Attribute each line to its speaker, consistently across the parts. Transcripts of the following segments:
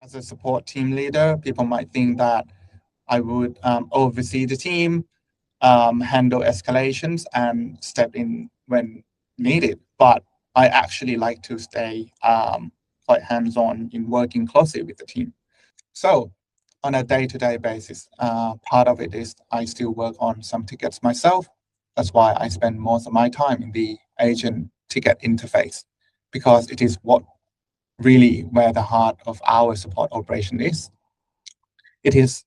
Speaker 1: As a support team leader, people might think that I would oversee the team, handle escalations, and step in when needed. But I actually like to stay quite hands-on in working closely with the team. So on a day-to-day basis, part of it is I still work on some tickets myself. That's why I spend most of my time in the agent ticket interface, because it is what really where the heart of our support operation is. It is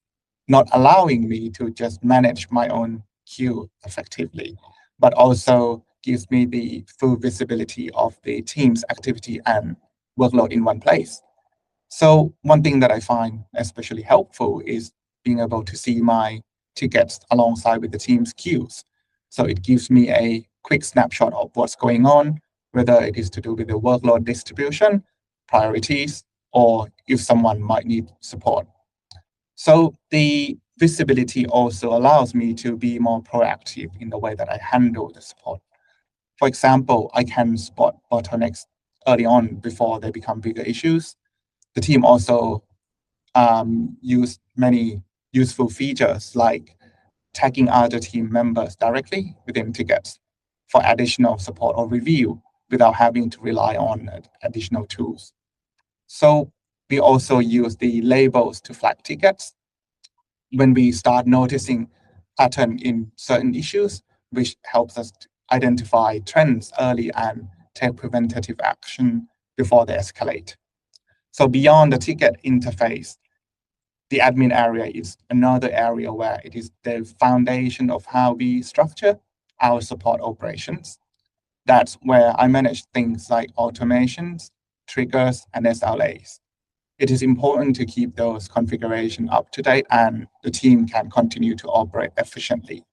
Speaker 1: not allowing me to just manage my own queue effectively, but also gives me the full visibility of the team's activity and workload in one place. So one thing that I find especially helpful is being able to see my tickets alongside with the team's queues. So it gives me a quick snapshot of what's going on, whether it is to do with the workload distribution, priorities, or if someone might need support. So the visibility also allows me to be more proactive in the way that I handle the support. For example, I can spot bottlenecks early on before they become bigger issues. The team also use many useful features like tagging other team members directly within tickets for additional support or review without having to rely on additional tools. So we also use the labels to flag tickets when we start noticing pattern in certain issues, which helps us to identify trends early and take preventative action before they escalate. So beyond the ticket interface, the admin area is another area where it is the foundation of how we structure our support operations. That's where I manage things like automations, triggers, and SLAs. It is important to keep those configurations up to date and the team can continue to operate efficiently.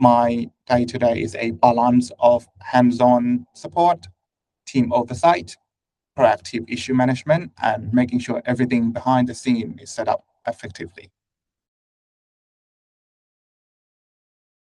Speaker 1: My day-to-day is a balance of hands-on support, team oversight, proactive issue management, and making sure everything behind the scene is set up effectively.